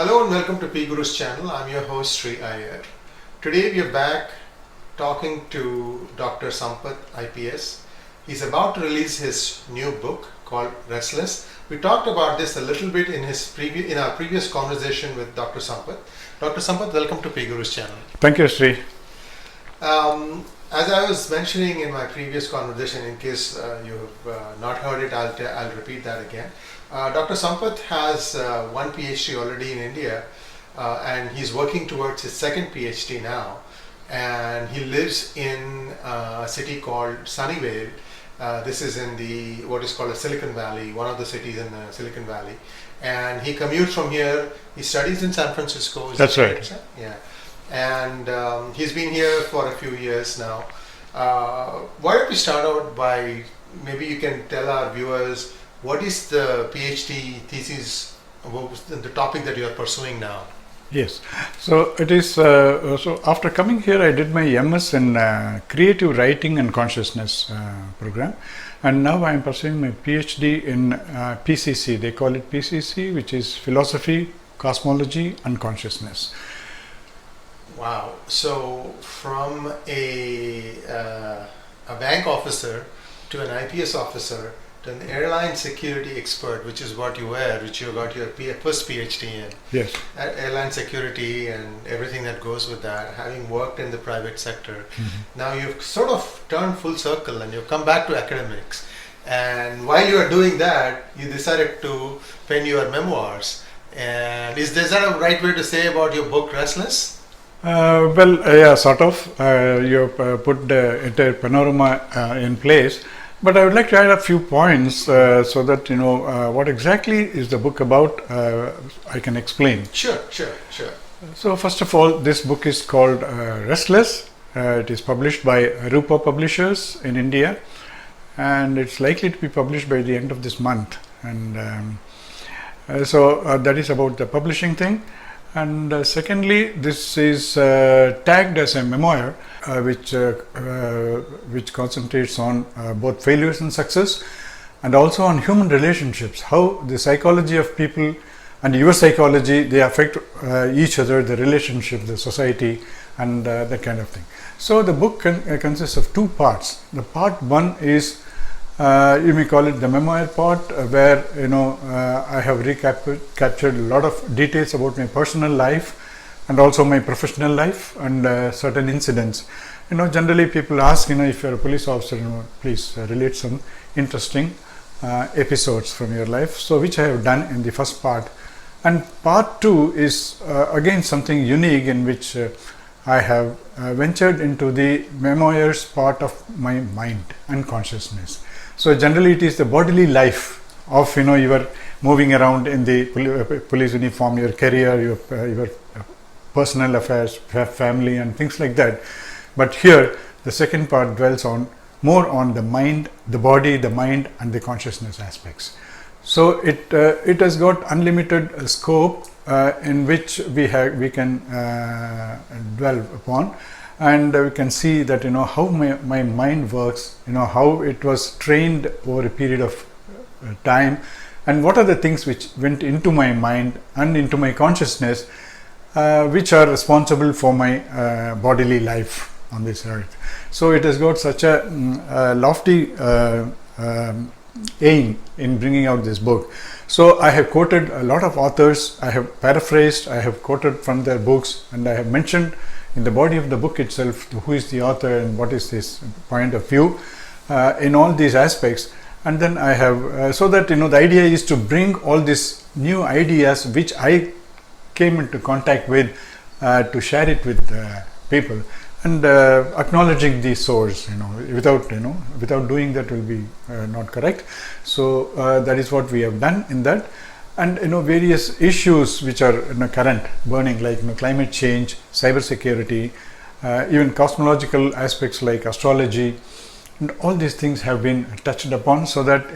Hello and welcome to PGurus channel. I'm your host Sri Iyer. Today we are back talking to Dr. Sampath IPS. He's about to release his new book called Restless. We talked about this a little bit in our previous conversation with Dr. Sampath. Dr. Sampath, welcome to PGurus channel. Thank you, Sri. As I was mentioning in my previous conversation, in case you have not heard it, I'll repeat that again. Dr. Sampath has one PhD already in India, and he's working towards his second PhD now. And he lives in a city called Sunnyvale. This is in what is called a Silicon Valley, one of the cities in Silicon Valley. And he commutes from here. He studies in San Francisco. That's right. Yeah. And he's been here for a few years now. Why don't we start out by, maybe you can tell our viewers, what is the PhD thesis, the topic that you are pursuing now? Yes. So it is. So after coming here, I did my MS in Creative Writing and Consciousness program, and now I am pursuing my PhD in PCC. They call it PCC, which is Philosophy, Cosmology, and Consciousness. Wow. So from a bank officer to an IPS officer to an airline security expert, which is what you were, which you got your first PhD in. Yes. Airline security and everything that goes with that, having worked in the private sector. Now you've sort of turned full circle and you've come back to academics. And while you are doing that, you decided to pen your memoirs. And is that a right way to say about your book, Restless? Yeah, sort of. You put the entire panorama in place. But I would like to add a few points so that you know what exactly is the book about. I can explain. Sure. So first of all, this book is called Restless. It is published by Rupa Publishers in India, and it's likely to be published by the end of this month. And so that is about the publishing thing. And secondly, this is tagged as a memoir, which concentrates on both failures and success, and also on human relationships, how the psychology of people and your psychology, they affect each other, the relationship, the society, and that kind of thing. So the book consists of two parts. The part one is, you may call it the memoir part, where I have captured a lot of details about my personal life and also my professional life and certain incidents. Generally people ask, if you're a police officer, please relate some interesting episodes from your life. So which I have done in the first part. And part two is again something unique, in which I have ventured into the memoirs part of my mind and consciousness. So generally it is the bodily life of you are moving around in the police uniform, your career, your personal affairs, family and things like that. But here the second part dwells more on the mind, the body, the mind and the consciousness aspects. So it has got unlimited scope in which we can dwell upon. And we can see that how my mind works, how it was trained over a period of time, and what are the things which went into my mind and into my consciousness, which are responsible for my bodily life on this earth. So it has got such a lofty aim in bringing out this book. So I have quoted a lot of authors, I have paraphrased, I have quoted from their books, and I have mentioned in the body of the book itself who is the author and what is his point of view in all these aspects. And then I have so that the idea is to bring all these new ideas which I came into contact with, to share it with people, and acknowledging the source, without doing that will be not correct. So that is what we have done in that. And various issues which are current, burning, like climate change, cybersecurity, even cosmological aspects like astrology, and all these things have been touched upon, so that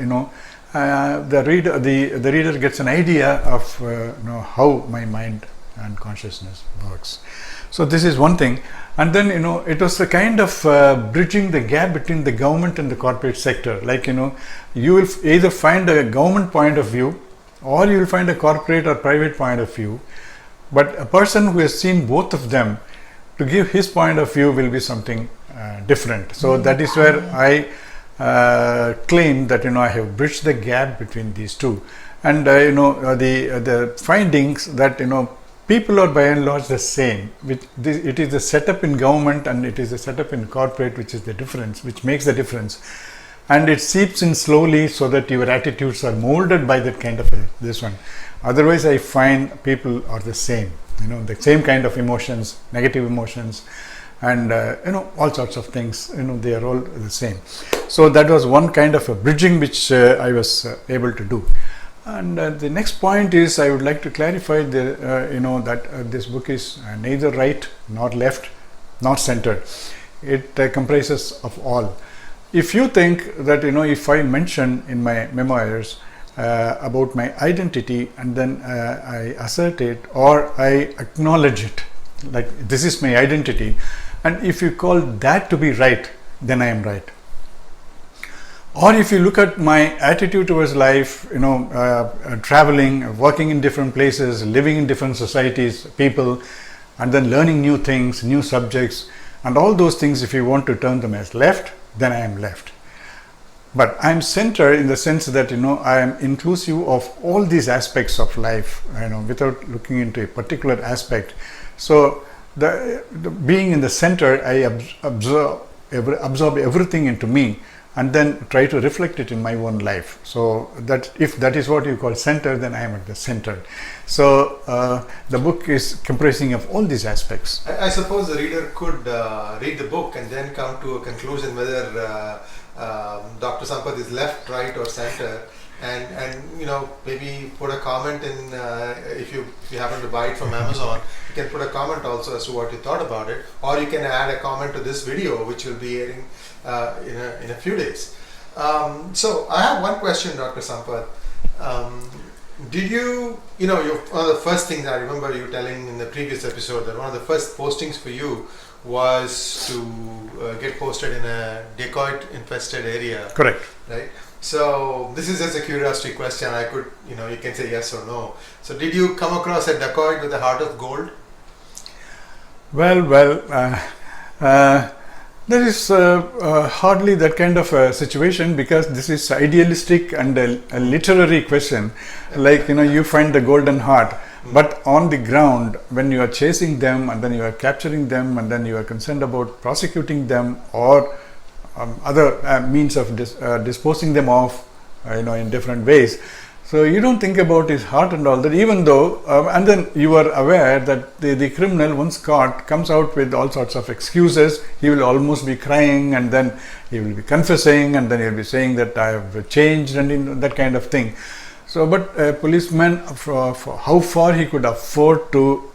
the reader gets an idea of how my mind and consciousness works. So this is one thing. And then it was a kind of bridging the gap between the government and the corporate sector. Like you will either find a government point of view, or you will find a corporate or private point of view, But a person who has seen both of them, to give his point of view will be something different. So that is where I claim that I have bridged the gap between these two, and the findings that people are by and large the same. It is the setup in government and it is the setup in corporate which is the difference, which makes the difference, and it seeps in slowly so that your attitudes are molded by that kind of this one. Otherwise, I find people are the same. The same kind of emotions, negative emotions, and all sorts of things. They are all the same. So that was one kind of a bridging which I was able to do. And the next point is I would like to clarify that this book is neither right nor left nor centered. It comprises of all. If you think that if I mention in my memoirs about my identity and then I assert it or I acknowledge it, like this is my identity, and if you call that to be right, then I am right. Or if you look at my attitude towards life, traveling, working in different places, living in different societies, people, and then learning new things, new subjects, and all those things, if you want to turn them as left, then I am left. But I am centered in the sense that I am inclusive of all these aspects of life, without looking into a particular aspect. So the being in the center, I absorb everything into me, and then try to reflect it in my own life. So that if that is what you call center, then I am at the center. So the book is comprising of all these aspects. I suppose the reader could read the book and then come to a conclusion whether Dr. Sampath is left, right, or center, and maybe put a comment in if you happen to buy it from Amazon. You can put a comment also as to what you thought about it, or you can add a comment to this video, which will be airing in a few days. So I have one question, Dr. Sampath. Did you one of the first things I remember you telling in the previous episode that one of the first postings for you was to get posted in a Dacoit infested area. Correct. Right. So this is just a curiosity question. I could, you can say yes or no. So did you come across a Dacoit with a heart of gold? Well, there is hardly that kind of a situation, because this is idealistic and a literary question. Like, you find the golden heart, but on the ground, when you are chasing them and then you are capturing them and then you are concerned about prosecuting them or other means of disposing them off, in different ways. So you don't think about his heart and all that, even though, and then you are aware that the criminal, once caught, comes out with all sorts of excuses. He will almost be crying, and then he will be confessing, and then he will be saying that I have changed, and that kind of thing. So, but a policeman, for how far he could afford to,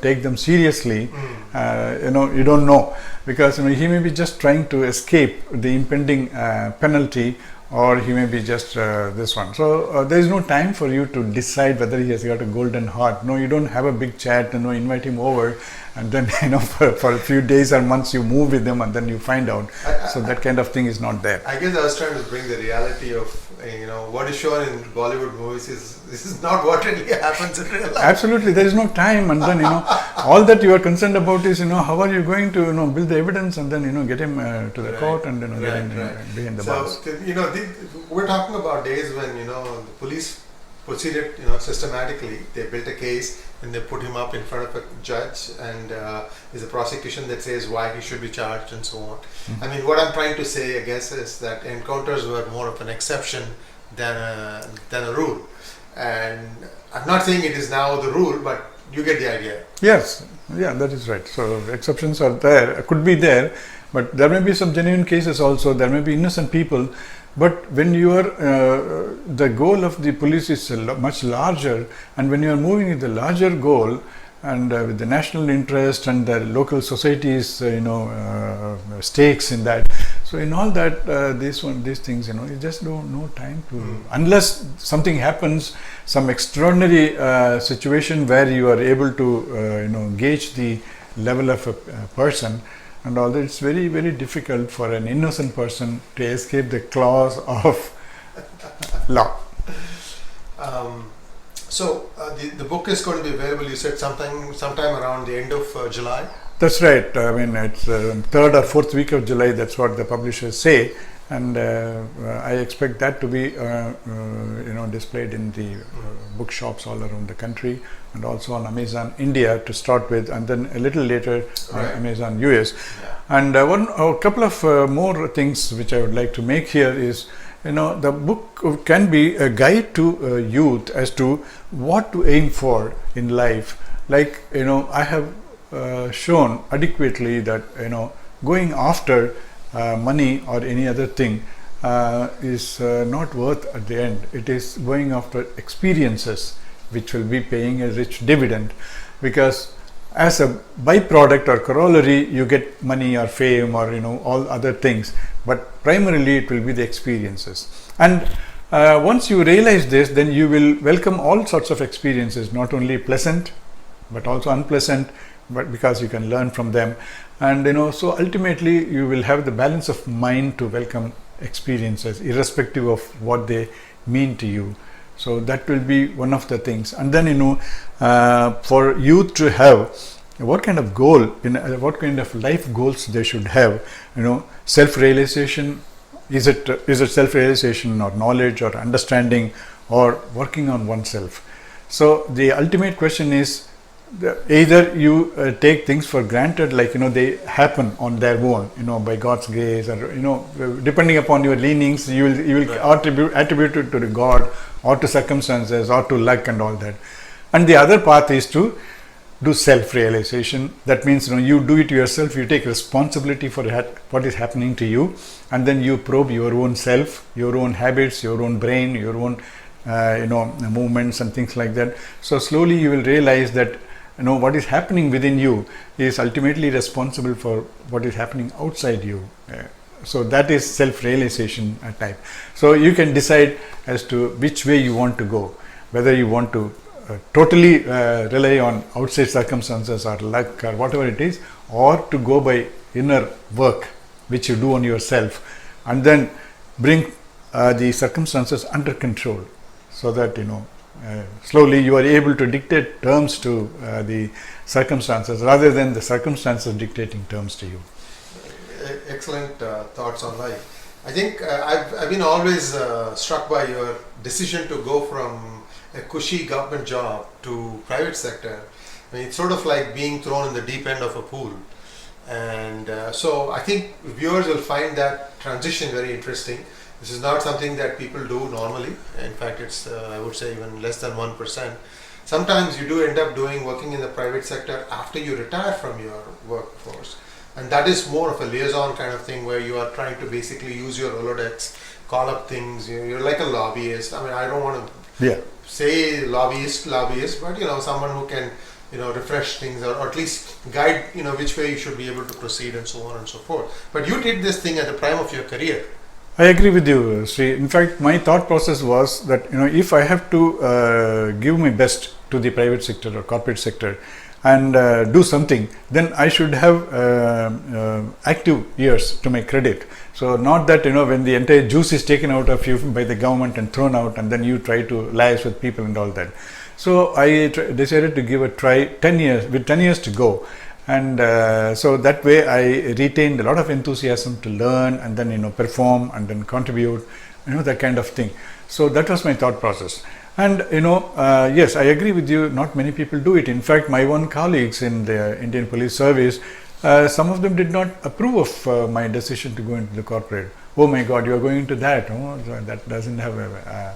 take them seriously, you don't know, because he may be just trying to escape the impending penalty, or he may be just this one. So there is no time for you to decide whether he has got a golden heart. No, you don't have a big chat and invite him over, and then for a few days or months you move with him and then you find out. So that kind of thing is not there. I guess I was trying to bring the reality of what is shown in Bollywood movies this is not what really happens in real life. Absolutely, there is no time, and then all that you are concerned about is how are you going to build the evidence and then get him to the court and get him behind the bars. So we're talking about days when the police proceeded systematically. They built a case and they put him up in front of a judge, and there's a prosecution that says why he should be charged and so on. I mean, what I'm trying to say, I guess, is that encounters were more of an exception than a rule. And I'm not saying it is now the rule, but you get the idea. Yes, yeah, that is right. So exceptions are there, could be there, but there may be some genuine cases also. There may be innocent people. But when you are, the goal of the police is much larger, and when you are moving with the larger goal and with the national interest and the local societies, stakes in that. So in all that, these things, you just don't know time to, unless something happens, some extraordinary situation where you are able to, gauge the level of a person. And although it's very, very difficult for an innocent person to escape the claws of law. So the book is going to be available, you said sometime around the end of July? That's right. I mean, it's third or fourth week of July. That's what the publishers say, and I expect that to be, displayed in the bookshops all around the country, and also on Amazon India to start with, and then a little later on Amazon US. Yeah. And a couple of more things which I would like to make here is, the book can be a guide to youth as to what to aim for in life. Like, I have shown adequately that going after money or any other thing is not worth at the end. It is going after experiences which will be paying a rich dividend, because as a byproduct or corollary you get money or fame or all other things, but primarily it will be the experiences. And once you realize this, then you will welcome all sorts of experiences, not only pleasant but also unpleasant, but because you can learn from them. And so ultimately you will have the balance of mind to welcome experiences irrespective of what they mean to you. So that will be one of the things. And then for youth to have what kind of goal, what kind of life goals they should have, self-realization. Is it self-realization or knowledge or understanding or working on oneself? So the ultimate question is, either you take things for granted, like they happen on their own, by God's grace, or depending upon your leanings, you will attribute it to the God or to circumstances or to luck and all that. And the other path is to do self-realization. That means you do it yourself. You take responsibility for what is happening to you, and then you probe your own self, your own habits, your own brain, your own movements and things like that. So slowly you will realize that what is happening within you is ultimately responsible for what is happening outside you. So that is self-realization type. So you can decide as to which way you want to go, whether you want to totally rely on outside circumstances or luck or whatever it is, or to go by inner work which you do on yourself, and then bring the circumstances under control, so that slowly you are able to dictate terms to the circumstances rather than the circumstances dictating terms to you. Excellent thoughts on life. I think I've been always struck by your decision to go from a cushy government job to private sector. I mean, it's sort of like being thrown in the deep end of a pool. And so I think viewers will find that transition very interesting. This is not something that people do normally. In fact, it's I would say even less than 1%. Sometimes you do end up working in the private sector after you retire from your workforce. And that is more of a liaison kind of thing, where you are trying to basically use your Rolodex, call up things. You're like a lobbyist. I mean, I don't want to say lobbyist, but someone who can refresh things, or at least guide which way you should be able to proceed, and so on and so forth. But you did this thing at the prime of your career. I agree with you, Sri. In fact, my thought process was that if I have to give my best to the private sector or corporate sector and do something, then I should have active years to my credit. So not that when the entire juice is taken out of you by the government and thrown out, and then you try to liaise with people and all that. So I decided to give a try 10 years, with 10 years to go. And so that way I retained a lot of enthusiasm to learn and then perform and then contribute, that kind of thing. So that was my thought process. And yes, I agree with you, not many people do it. In fact, my own colleagues in the Indian Police Service, some of them did not approve of my decision to go into the corporate. Oh my God, you are going into that? Oh, that doesn't have a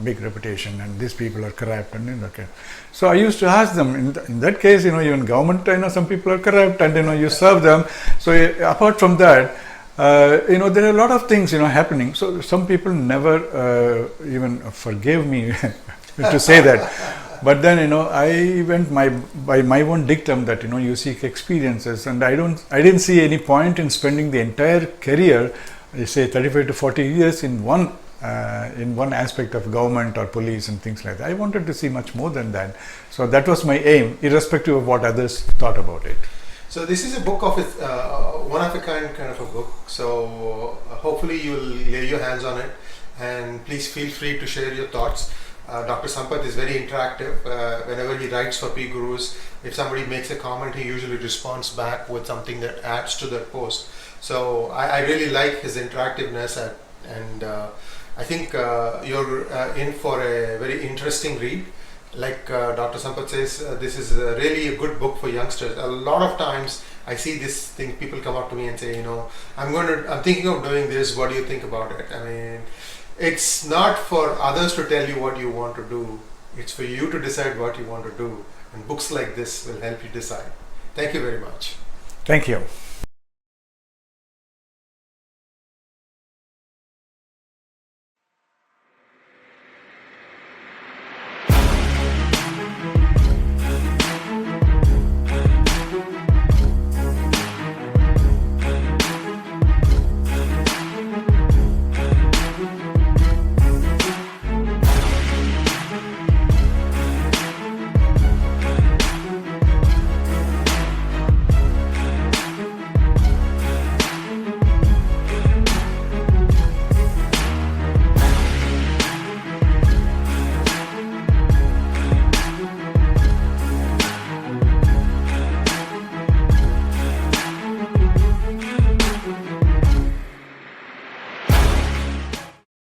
big reputation, and these people are corrupt. And okay. So I used to ask them, in that case, even government, some people are corrupt, and you serve them. So apart from that, there are a lot of things happening. So some people never even forgave me to say that. But then I went by my own dictum that you seek experiences, and I didn't see any point in spending the entire career, say 35 to 40 years in one aspect of government or police and things like that. I wanted to see much more than that. So that was my aim, irrespective of what others thought about it. So this is a book of one of a kind of a book. So hopefully you'll lay your hands on it, and please feel free to share your thoughts. Dr. Sampath is very interactive. Whenever he writes for PGurus, if somebody makes a comment, he usually responds back with something that adds to their post. So I really like his interactiveness, and I think you're in for a very interesting read. Like Dr. Sampath says, this is really a good book for youngsters. A lot of times I see this thing, people come up to me and say, I'm thinking of doing this, what do you think about it? I mean, it's not for others to tell you what you want to do, it's for you to decide what you want to do, and books like this will help you decide. Thank you very much. Thank you.